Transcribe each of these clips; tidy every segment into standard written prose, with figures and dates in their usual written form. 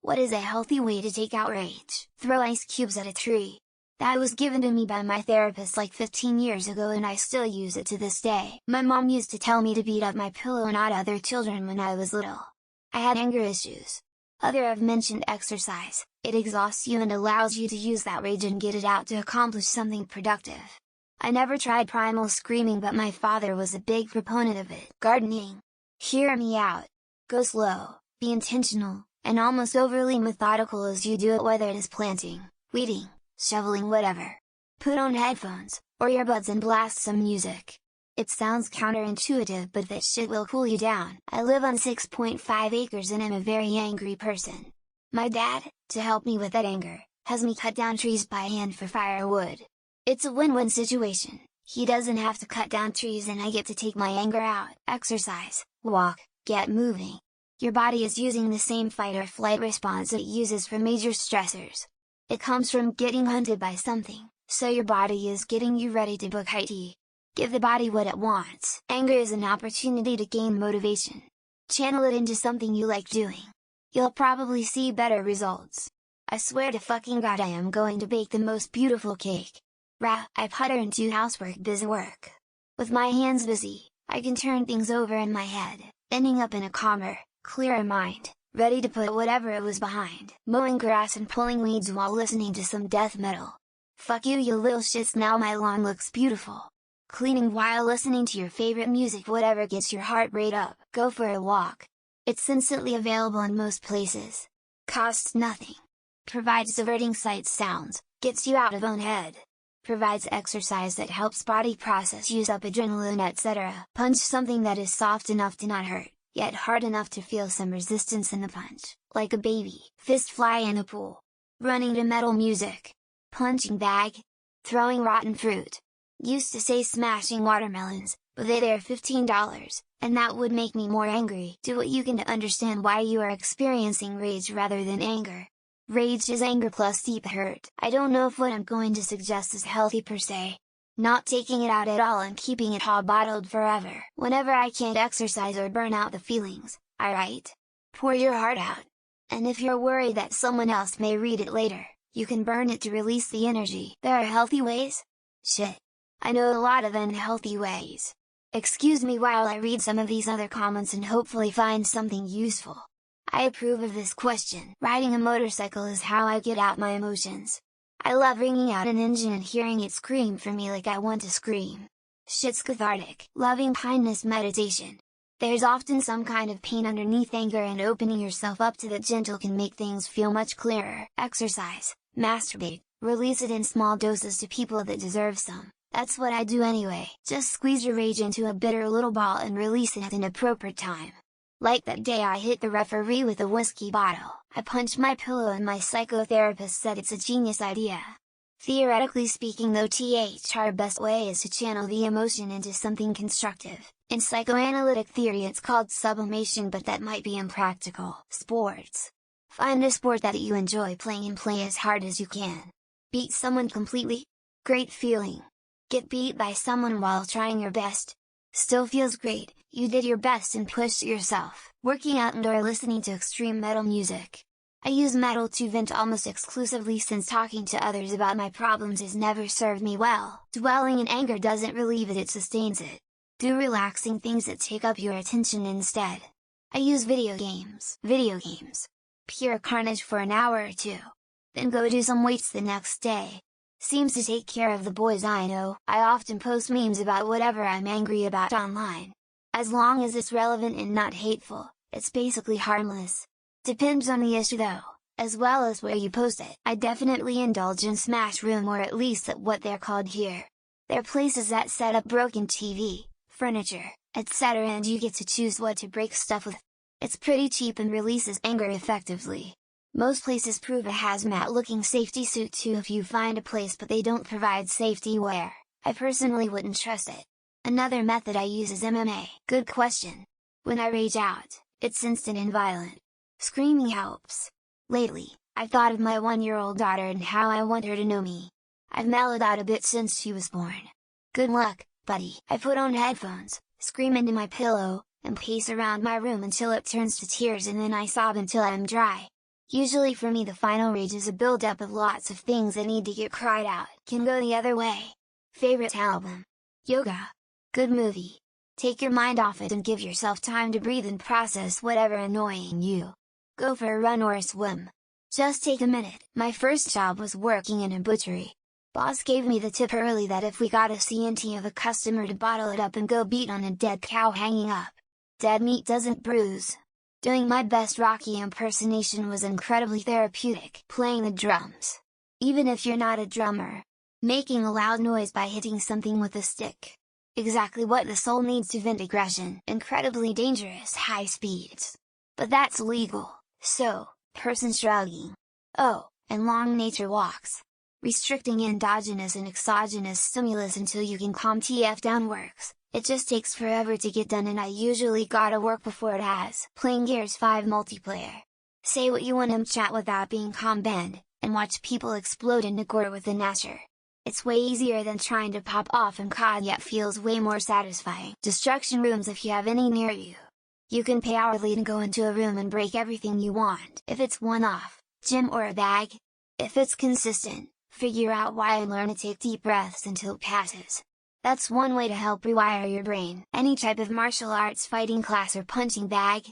What is a healthy way to take out rage? Throw ice cubes at a tree. That was given to me by my therapist like 15 years ago and I still use it to this day. My mom used to tell me to beat up my pillow and not other children when I was little. I had anger issues. I've mentioned exercise. It exhausts you and allows you to use that rage and get it out to accomplish something productive. I never tried primal screaming, but my father was a big proponent of it. Gardening. Hear me out. Go slow, be intentional, and almost overly methodical as you do it, whether it is planting, weeding, shoveling, whatever. Put on headphones, or earbuds and blast some music. It sounds counterintuitive, but that shit will cool you down. I live on 6.5 acres and am a very angry person. My dad, to help me with that anger, has me cut down trees by hand for firewood. It's a win-win situation. He doesn't have to cut down trees and I get to take my anger out. Exercise, walk, get moving. Your body is using the same fight or flight response it uses for major stressors. It comes from getting hunted by something, so your body is getting you ready to book IT. Give the body what it wants. Anger is an opportunity to gain motivation. Channel it into something you like doing. You'll probably see better results. I swear to fucking God I am going to bake the most beautiful cake. I putter and do housework busy work. With my hands busy, I can turn things over in my head, ending up in a calmer, clearer mind, ready to put whatever it was behind. Mowing grass and pulling weeds while listening to some death metal. Fuck you little shits, now my lawn looks beautiful. Cleaning while listening to your favorite music, whatever gets your heart rate up. Go for a walk. It's instantly available in most places. Costs nothing. Provides diverting sight sounds, gets you out of own head. Provides exercise that helps body process, use up adrenaline, etc. Punch something that is soft enough to not hurt, yet hard enough to feel some resistance in the punch, like a baby. Fist fly in a pool. Running to metal music. Punching bag. Throwing rotten fruit. Used to say smashing watermelons, but they're $15, and that would make me more angry. Do what you can to understand why you are experiencing rage rather than anger. Rage is anger plus deep hurt. I don't know if what I'm going to suggest is healthy per se. Not taking it out at all and keeping it all bottled forever. Whenever I can't exercise or burn out the feelings, I write. Pour your heart out. And if you're worried that someone else may read it later, you can burn it to release the energy. There are healthy ways? Shit. I know a lot of unhealthy ways. Excuse me while I read some of these other comments and hopefully find something useful. I approve of this question. Riding a motorcycle is how I get out my emotions. I love ringing out an engine and hearing it scream for me like I want to scream. Shit's cathartic. Loving kindness meditation. There's often some kind of pain underneath anger, and opening yourself up to that gentle can make things feel much clearer. Exercise. Masturbate. Release it in small doses to people that deserve some. That's what I do anyway. Just squeeze your rage into a bitter little ball and release it at an appropriate time. Like that day I hit the referee with a whiskey bottle. I punched my pillow and my psychotherapist said it's a genius idea. Theoretically speaking though, our best way is to channel the emotion into something constructive. In psychoanalytic theory it's called sublimation, but that might be impractical. Sports. Find a sport that you enjoy playing and play as hard as you can. Beat someone completely? Great feeling. Get beat by someone while trying your best? Still feels great, you did your best and pushed yourself. Working out and/or listening to extreme metal music. I use metal to vent almost exclusively, since talking to others about my problems has never served me well. Dwelling in anger doesn't relieve it, it sustains it. Do relaxing things that take up your attention instead. I use video games. Pure carnage for an hour or two. Then go do some weights the next day. Seems to take care of the boys I know. I often post memes about whatever I'm angry about online. As long as it's relevant and not hateful, it's basically harmless. Depends on the issue though, as well as where you post it. I definitely indulge in Smash Room, or at least that's what they're called here. They're places that set up broken TV, furniture, etc., and you get to choose what to break stuff with. It's pretty cheap and releases anger effectively. Most places prove a hazmat looking safety suit too if you find a place, but they don't provide safety wear. I personally wouldn't trust it. Another method I use is MMA. Good question. When I rage out, it's instant and violent. Screaming helps. Lately, I've thought of my 1-year-old daughter and how I want her to know me. I've mellowed out a bit since she was born. Good luck, buddy. I put on headphones, scream into my pillow, and pace around my room until it turns to tears, and then I sob until I'm dry. Usually for me the final rage is a build-up of lots of things that need to get cried out. Can go the other way. Favorite album? Yoga. Good movie. Take your mind off it and give yourself time to breathe and process whatever annoying you. Go for a run or a swim. Just take a minute. My first job was working in a butchery. Boss gave me the tip early that if we got a CNT of a customer to bottle it up and go beat on a dead cow hanging up. Dead meat doesn't bruise. Doing my best Rocky impersonation was incredibly therapeutic. Playing the drums. Even if you're not a drummer. Making a loud noise by hitting something with a stick. Exactly what the soul needs to vent aggression. Incredibly dangerous high speeds. But that's legal, so, person shrugging. Oh, and long nature walks. Restricting endogenous and exogenous stimulus until you can calm TF down works. It just takes forever to get done and I usually gotta work before it has. Playing Gears 5 multiplayer. Say what you want and chat without being banned, and watch people explode into gore with the Nasher. It's way easier than trying to pop off in COD yet feels way more satisfying. Destruction rooms if you have any near you. You can pay hourly to go into a room and break everything you want. If it's one-off, gym or a bag. If it's consistent, figure out why and learn to take deep breaths until it passes. That's one way to help rewire your brain. Any type of martial arts fighting class or punching bag.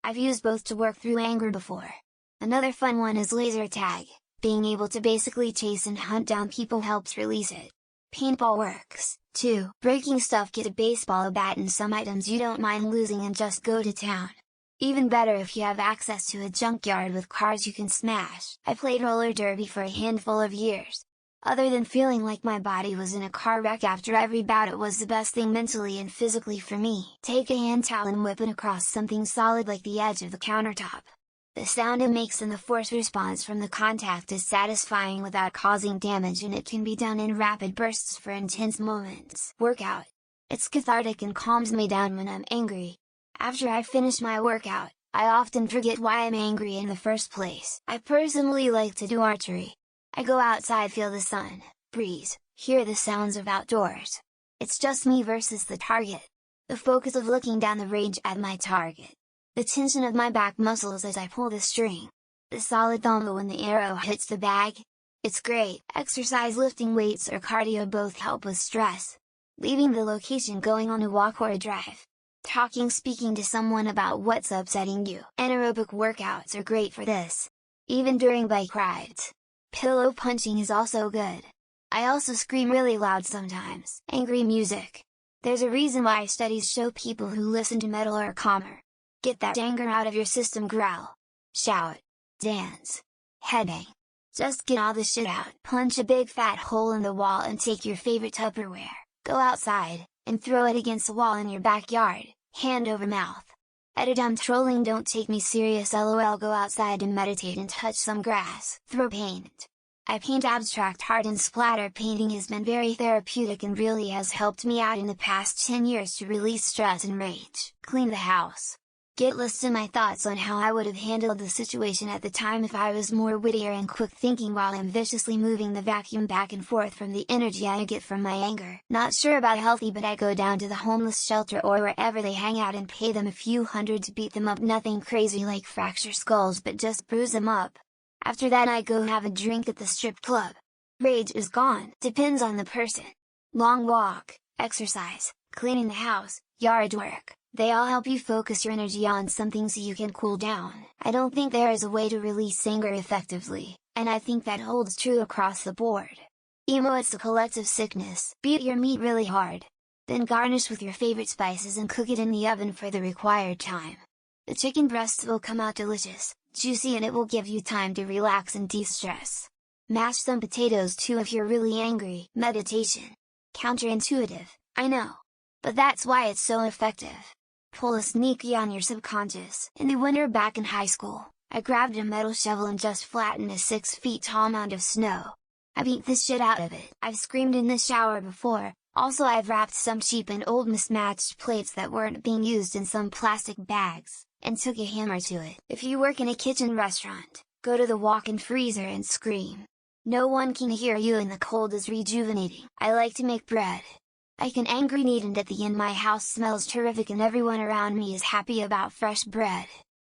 I've used both to work through anger before. Another fun one is laser tag. Being able to basically chase and hunt down people helps release it. Paintball works, too. Breaking stuff, get a baseball bat and some items you don't mind losing and just go to town. Even better if you have access to a junkyard with cars you can smash. I played roller derby for a handful of years. Other than feeling like my body was in a car wreck after every bout, it was the best thing mentally and physically for me. Take a hand towel and whip it across something solid like the edge of the countertop. The sound it makes and the force response from the contact is satisfying without causing damage, and it can be done in rapid bursts for intense moments. Workout. It's cathartic and calms me down when I'm angry. After I finish my workout, I often forget why I'm angry in the first place. I personally like to do archery. I go outside, feel the sun, breeze, hear the sounds of outdoors. It's just me versus the target. The focus of looking down the range at my target. The tension of my back muscles as I pull the string. The solid thumb when the arrow hits the bag. It's great. Exercise, lifting weights or cardio both help with stress. Leaving the location, going on a walk or a drive. Talking, speaking to someone about what's upsetting you. Anaerobic workouts are great for this. Even during bike rides. Pillow punching is also good. I also scream really loud sometimes. Angry music. There's a reason why studies show people who listen to metal are calmer. Get that anger out of your system. Growl. Shout. Dance. Headbang. Just get all the shit out. Punch a big fat hole in the wall and take your favorite Tupperware. Go outside, and throw it against the wall in your backyard, hand over mouth. Edit, I'm trolling, don't take me serious, lol. Go outside and meditate and touch some grass. Throw paint. I paint abstract art, and splatter painting has been very therapeutic and really has helped me out in the past 10 years to release stress and rage. Clean the house. Get lists in my thoughts on how I would have handled the situation at the time if I was more wittier and quick thinking while I'm viciously moving the vacuum back and forth from the energy I get from my anger. Not sure about healthy, but I go down to the homeless shelter or wherever they hang out and pay them a few hundred to beat them up. Nothing crazy like fracture skulls, but just bruise them up. After that I go have a drink at the strip club. Rage is gone. Depends on the person. Long walk, exercise, cleaning the house, yard work. They all help you focus your energy on something so you can cool down. I don't think there is a way to release anger effectively, and I think that holds true across the board. Emo, it's a collective sickness. Beat your meat really hard. Then garnish with your favorite spices and cook it in the oven for the required time. The chicken breasts will come out delicious, juicy, and it will give you time to relax and de-stress. Mash some potatoes too if you're really angry. Meditation. Counterintuitive, I know. But that's why it's so effective. Pull a sneaky on your subconscious. In the winter back in high school, I grabbed a metal shovel and just flattened a 6 feet tall mound of snow. I beat the shit out of it. I've screamed in the shower before. Also, I've wrapped some cheap and old mismatched plates that weren't being used in some plastic bags, and took a hammer to it. If you work in a kitchen restaurant, go to the walk-in freezer and scream. No one can hear you and the cold is rejuvenating. I like to make bread. I can angry knead, and at the end my house smells terrific and everyone around me is happy about fresh bread.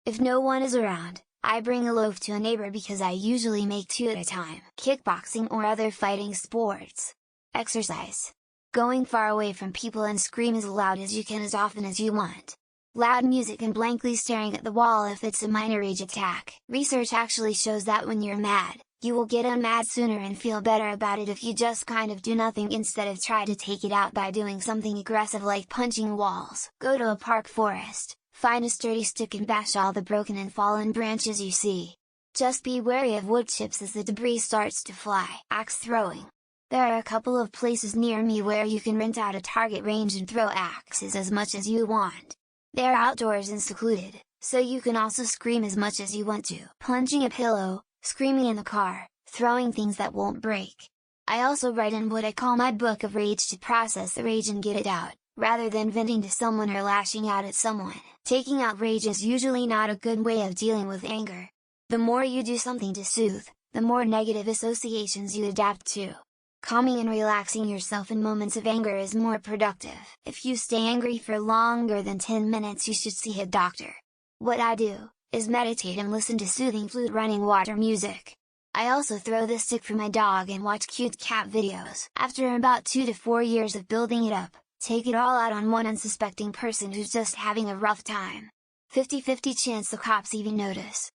If no one is around, I bring a loaf to a neighbor because I usually make 2 at a time. Kickboxing or other fighting sports. Exercise. Going far away from people and scream as loud as you can as often as you want. Loud music and blankly staring at the wall if it's a minor rage attack. Research actually shows that when you're mad, you will get unmad sooner and feel better about it if you just kind of do nothing instead of try to take it out by doing something aggressive like punching walls. Go to a park forest, find a sturdy stick and bash all the broken and fallen branches you see. Just be wary of wood chips as the debris starts to fly. Axe throwing. There are a couple of places near me where you can rent out a target range and throw axes as much as you want. They're outdoors and secluded, so you can also scream as much as you want to. Punching a pillow, screaming in the car, throwing things that won't break. I also write in what I call my book of rage to process the rage and get it out, rather than venting to someone or lashing out at someone. Taking out rage is usually not a good way of dealing with anger. The more you do something to soothe, the more negative associations you adapt to. Calming and relaxing yourself in moments of anger is more productive. If you stay angry for longer than 10 minutes, you should see a doctor. What I do is meditate and listen to soothing flute running water music. I also throw the stick for my dog and watch cute cat videos. After about 2 to 4 years of building it up, take it all out on one unsuspecting person who's just having a rough time. 50-50 chance the cops even notice.